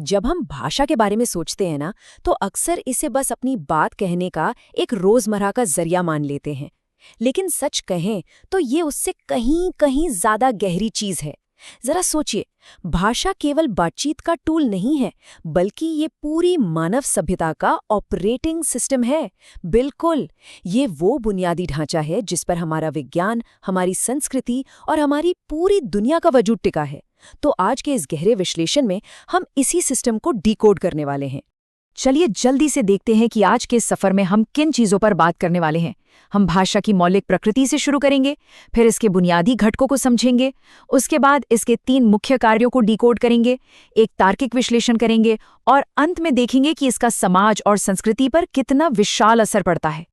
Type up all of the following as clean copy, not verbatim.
जब हम भाषा के बारे में सोचते हैं ना, तो अक्सर इसे बस अपनी बात कहने का एक रोजमर्रा का जरिया मान लेते हैं। लेकिन सच कहें तो ये उससे कहीं कहीं ज्यादा गहरी चीज है। जरा सोचिए, भाषा केवल बातचीत का टूल नहीं है, बल्कि ये पूरी मानव सभ्यता का ऑपरेटिंग सिस्टम है। बिल्कुल, ये वो बुनियादी ढांचा है जिस पर हमारा विज्ञान, हमारी संस्कृति और हमारी पूरी दुनिया का वजूद टिका है। तो आज के इस गहरे विश्लेषण में हम इसी सिस्टम को डिकोड करने वाले हैं। चलिए जल्दी से देखते हैं कि आज के इस सफर में हम किन चीजों पर बात करने वाले हैं। हम भाषा की मौलिक प्रकृति से शुरू करेंगे, फिर इसके बुनियादी घटकों को समझेंगे, उसके बाद इसके 3 मुख्य कार्यों को डिकोड करेंगे, एक तार्किक विश्लेषण करेंगे और अंत में देखेंगे कि इसका समाज और संस्कृति पर कितना विशाल असर पड़ता है।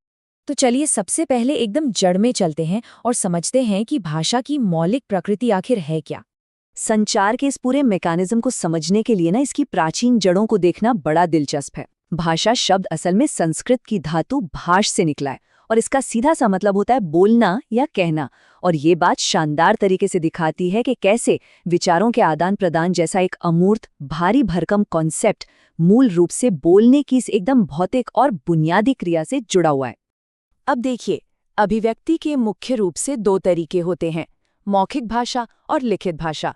तो चलिए सबसे पहले एकदम जड़ में चलते हैं और समझते हैं कि भाषा की मौलिक प्रकृति आखिर है क्या। संचार के इस पूरे मैकेनिज्म को समझने के लिए इसकी प्राचीन जड़ों को देखना बड़ा दिलचस्प है। भाषा शब्द असल में संस्कृत की धातु भाष से निकला है और इसका सीधा सा मतलब होता है बोलना या कहना। और ये बात शानदार तरीके से दिखाती है कि कैसे विचारों के आदान प्रदान जैसा एक अमूर्त, भारी भरकम कॉन्सेप्ट मूल रूप से बोलने की इस एकदम भौतिक और बुनियादी क्रिया से जुड़ा हुआ है। अब देखिए, अभिव्यक्ति के मुख्य रूप से 2 तरीके होते हैं, मौखिक भाषा और लिखित भाषा।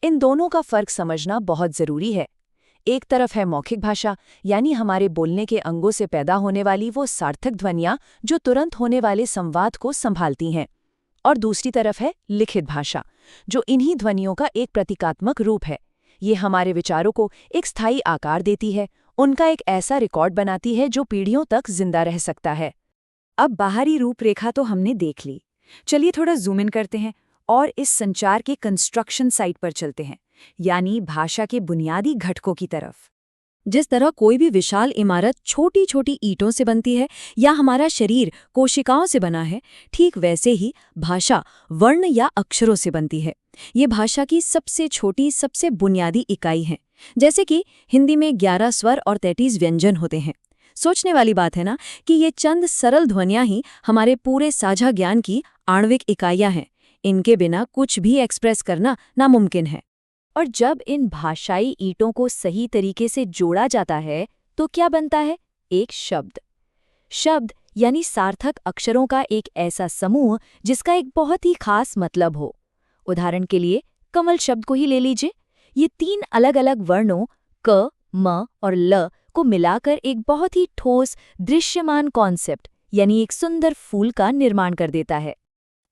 इन दोनों का फर्क समझना बहुत जरूरी है। एक तरफ है मौखिक भाषा, यानी हमारे बोलने के अंगों से पैदा होने वाली वो सार्थक ध्वनियां जो तुरंत होने वाले संवाद को संभालती हैं। और दूसरी तरफ है लिखित भाषा, जो इन्हीं ध्वनियों का एक प्रतीकात्मक रूप है। ये हमारे विचारों को एक स्थायी आकार देती है, उनका एक ऐसा रिकॉर्ड बनाती है जो पीढ़ियों तक जिंदा रह सकता है। अब बाहरी रूपरेखा तो हमने देख ली, चलिए थोड़ा जूम इन करते हैं और इस संचार के कंस्ट्रक्शन साइट पर चलते हैं, यानी भाषा के बुनियादी घटकों की तरफ। जिस तरह कोई भी विशाल इमारत छोटी छोटी ईंटों से बनती है या हमारा शरीर कोशिकाओं से बना है, ठीक वैसे ही भाषा वर्ण या अक्षरों से बनती है। ये भाषा की सबसे छोटी, सबसे बुनियादी इकाई है। जैसे कि हिंदी में 11 स्वर और 33 व्यंजन होते हैं। सोचने वाली बात है ना कि ये चंद सरल ध्वनियां ही हमारे पूरे साझा ज्ञान की आणविक इकाइयां हैं। इनके बिना कुछ भी एक्सप्रेस करना नामुमकिन है। और जब इन भाषाई ईंटों को सही तरीके से जोड़ा जाता है तो क्या बनता है? एक शब्द। शब्द यानी सार्थक अक्षरों का एक ऐसा समूह जिसका एक बहुत ही खास मतलब हो। उदाहरण के लिए कमल शब्द को ही ले लीजिए। ये 3 अलग अलग वर्णों क, म और ल को मिलाकर एक बहुत ही ठोस दृश्यमान कॉन्सेप्ट यानी एक सुंदर फूल का निर्माण कर देता है।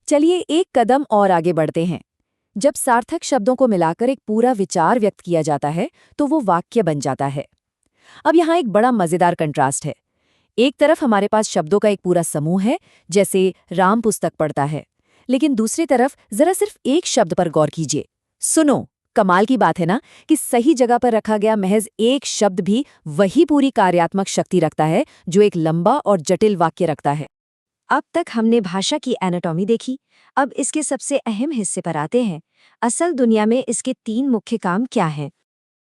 चलिए एक कदम और आगे बढ़ते हैं। जब सार्थक शब्दों को मिलाकर एक पूरा विचार व्यक्त किया जाता है तो वो वाक्य बन जाता है। अब यहाँ एक बड़ा मजेदार कंट्रास्ट है। एक तरफ हमारे पास शब्दों का एक पूरा समूह है, जैसे राम पुस्तक पढ़ता है, लेकिन दूसरी तरफ जरा सिर्फ एक शब्द पर गौर कीजिए। सुनो, कमाल की बात है ना कि सही जगह पर रखा गया महज एक शब्द भी वही पूरी कार्यात्मक शक्ति रखता है जो एक लंबा और जटिल वाक्य रखता है। अब तक हमने भाषा की एनाटॉमी देखी, अब इसके सबसे अहम हिस्से पर आते हैं। असल दुनिया में इसके 3 मुख्य काम क्या हैं?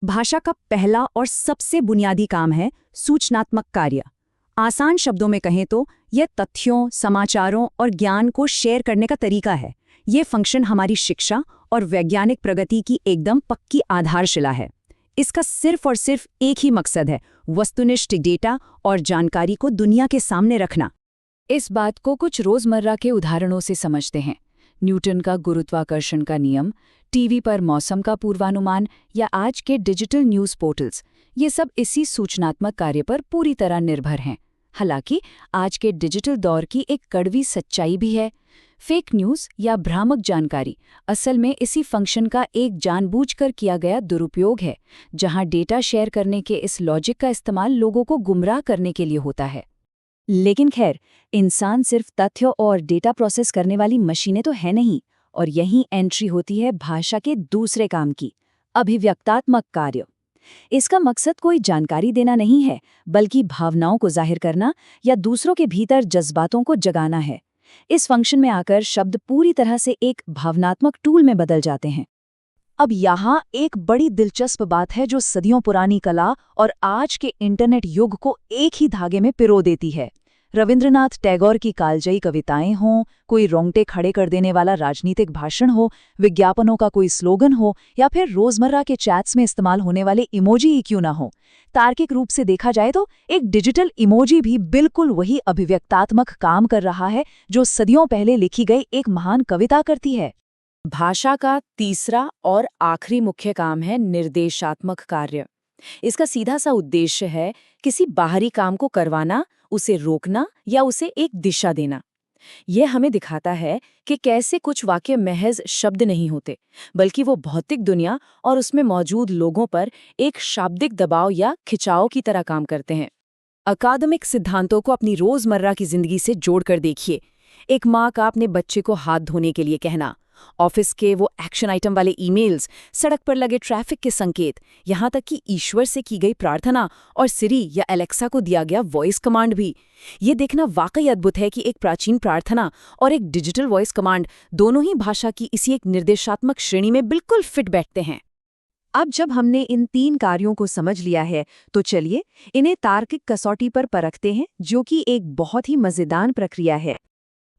भाषा का पहला और सबसे बुनियादी काम है सूचनात्मक कार्य। आसान शब्दों में कहें तो यह तथ्यों, समाचारों और ज्ञान को शेयर करने का तरीका है। ये फंक्शन हमारी शिक्षा और वैज्ञानिक प्रगति की एकदम पक्की आधारशिला है। इसका सिर्फ और सिर्फ एक ही मकसद है, वस्तुनिष्ठ डेटा और जानकारी को दुनिया के सामने रखना। इस बात को कुछ रोजमर्रा के उदाहरणों से समझते हैं। न्यूटन का गुरुत्वाकर्षण का नियम, टीवी पर मौसम का पूर्वानुमान या आज के डिजिटल न्यूज़ पोर्टल्स, ये सब इसी सूचनात्मक कार्य पर पूरी तरह निर्भर हैं। हालांकि आज के डिजिटल दौर की एक कड़वी सच्चाई भी है। फेक न्यूज़ या भ्रामक जानकारी असल में इसी फंक्शन का एक जानबूझकर किया गया दुरुपयोग है, जहां डेटा शेयर करने के इस लॉजिक का इस्तेमाल लोगों को गुमराह करने के लिए होता है। लेकिन खैर, इंसान सिर्फ तथ्यों और डेटा प्रोसेस करने वाली मशीनें तो है नहीं, और यहीं एंट्री होती है भाषा के दूसरे काम की, अभिव्यक्तात्मक कार्य। इसका मकसद कोई जानकारी देना नहीं है, बल्कि भावनाओं को जाहिर करना या दूसरों के भीतर जज्बातों को जगाना है। इस फंक्शन में आकर शब्द पूरी तरह से एक भावनात्मक टूल में बदल जाते हैं। अब यहाँ एक बड़ी दिलचस्प बात है जो सदियों पुरानी कला और आज के इंटरनेट युग को एक ही धागे में पिरो देती है। रविंद्रनाथ टैगोर की कालजयी कविताएं हों, कोई रोंगटे खड़े कर देने वाला राजनीतिक भाषण हो, विज्ञापनों का कोई स्लोगन हो या फिर रोजमर्रा के चैट्स में इस्तेमाल होने वाले इमोजी ही क्यों ना हो, तार्किक रूप से देखा जाए तो एक डिजिटल इमोजी भी बिल्कुल वही अभिव्यक्तात्मक काम कर रहा है जो सदियों पहले लिखी गई एक महान कविता करती है। भाषा का तीसरा और आखिरी मुख्य काम है निर्देशात्मक कार्य। इसका सीधा सा उद्देश्य है किसी बाहरी काम को करवाना, उसे रोकना या उसे एक दिशा देना। यह हमें दिखाता है कि कैसे कुछ वाक्य महज शब्द नहीं होते, बल्कि वो भौतिक दुनिया और उसमें मौजूद लोगों पर एक शाब्दिक दबाव या खिंचाव की तरह काम करते हैं। अकादमिक सिद्धांतों को अपनी रोजमर्रा की जिंदगी से जोड़कर देखिए। एक माँ का अपने बच्चे को हाथ धोने के लिए कहना, ऑफिस के वो एक्शन आइटम वाले ईमेल्स, सड़क पर लगे ट्रैफिक के संकेत, यहाँ तक कि ईश्वर से की गई प्रार्थना और सिरी या एलेक्सा को दिया गया वॉइस कमांड भी। ये देखना वाकई अद्भुत है कि एक प्राचीन प्रार्थना और एक डिजिटल वॉइस कमांड दोनों ही भाषा की इसी एक निर्देशात्मक श्रेणी में बिल्कुल फिट बैठते हैं। अब जब हमने इन 3 कार्यों को समझ लिया है तो चलिए इन्हें तार्किक कसौटी पर परखते हैं, जो कि एक बहुत ही मजेदार प्रक्रिया है।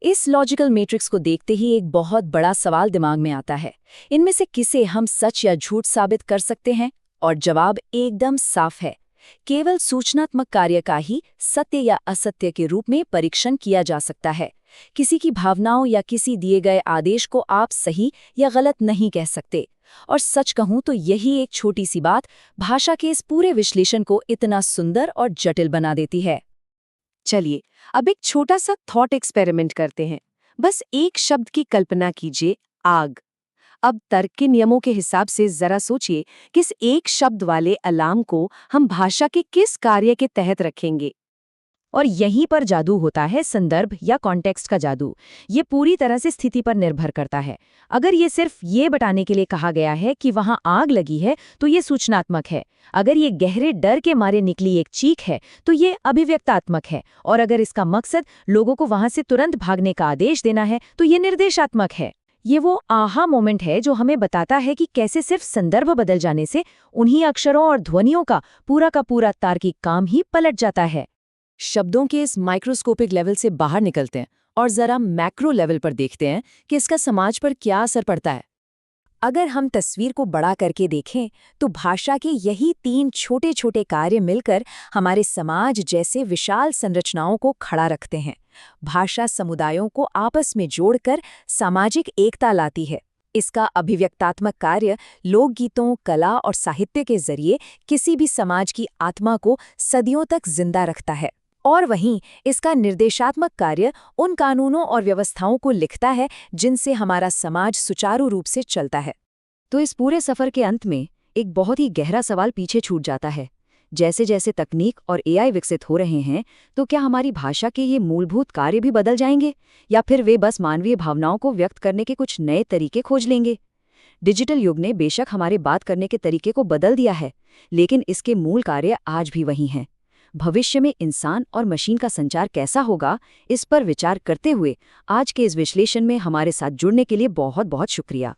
इस लॉजिकल मैट्रिक्स को देखते ही एक बहुत बड़ा सवाल दिमाग में आता है, इनमें से किसे हम सच या झूठ साबित कर सकते हैं? और जवाब एकदम साफ है, केवल सूचनात्मक कार्य का ही सत्य या असत्य के रूप में परीक्षण किया जा सकता है। किसी की भावनाओं या किसी दिए गए आदेश को आप सही या गलत नहीं कह सकते। और सच कहूं तो यही एक छोटी सी बात भाषा के इस पूरे विश्लेषण को इतना सुंदर और जटिल बना देती है। चलिए अब एक छोटा सा थॉट एक्सपेरिमेंट करते हैं। बस एक शब्द की कल्पना कीजिए, आग। अब तर्क के नियमों के हिसाब से जरा सोचिए किस एक शब्द वाले अलार्म को हम भाषा के किस कार्य के तहत रखेंगे। और यहीं पर जादू होता है, संदर्भ या कॉन्टेक्स्ट का जादू। ये पूरी तरह से स्थिति पर निर्भर करता है। अगर ये सिर्फ ये बताने के लिए कहा गया है कि वहां आग लगी है तो ये सूचनात्मक है। अगर ये गहरे डर के मारे निकली एक चीख है तो ये अभिव्यक्तात्मक है। और अगर इसका मकसद लोगों को वहां से तुरंत भागने का आदेश देना है तो ये निर्देशात्मक है। ये वो आहा मोमेंट है जो हमें बताता है कि कैसे सिर्फ संदर्भ बदल जाने से उन्हीं अक्षरों और ध्वनियों का पूरा तार्किक काम ही पलट जाता है। शब्दों के इस माइक्रोस्कोपिक लेवल से बाहर निकलते हैं और जरा मैक्रो लेवल पर देखते हैं कि इसका समाज पर क्या असर पड़ता है। अगर हम तस्वीर को बड़ा करके देखें तो भाषा के यही 3 छोटे छोटे कार्य मिलकर हमारे समाज जैसे विशाल संरचनाओं को खड़ा रखते हैं। भाषा समुदायों को आपस में जोड़कर सामाजिक एकता लाती है। इसका अभिव्यक्तात्मक कार्य लोकगीतों, कला और साहित्य के जरिए किसी भी समाज की आत्मा को सदियों तक जिंदा रखता है। और वहीं इसका निर्देशात्मक कार्य उन कानूनों और व्यवस्थाओं को लिखता है जिनसे हमारा समाज सुचारू रूप से चलता है। तो इस पूरे सफर के अंत में एक बहुत ही गहरा सवाल पीछे छूट जाता है। जैसे जैसे तकनीक और एआई विकसित हो रहे हैं तो क्या हमारी भाषा के ये मूलभूत कार्य भी बदल जाएंगे, या फिर वे बस मानवीय भावनाओं को व्यक्त करने के कुछ नए तरीके खोज लेंगे? डिजिटल युग ने बेशक हमारे बात करने के तरीके को बदल दिया है, लेकिन इसके मूल कार्य आज भी वही हैं। भविष्य में इंसान और मशीन का संचार कैसा होगा, इस पर विचार करते हुए आज के इस विश्लेषण में हमारे साथ जुड़ने के लिए बहुत बहुत शुक्रिया।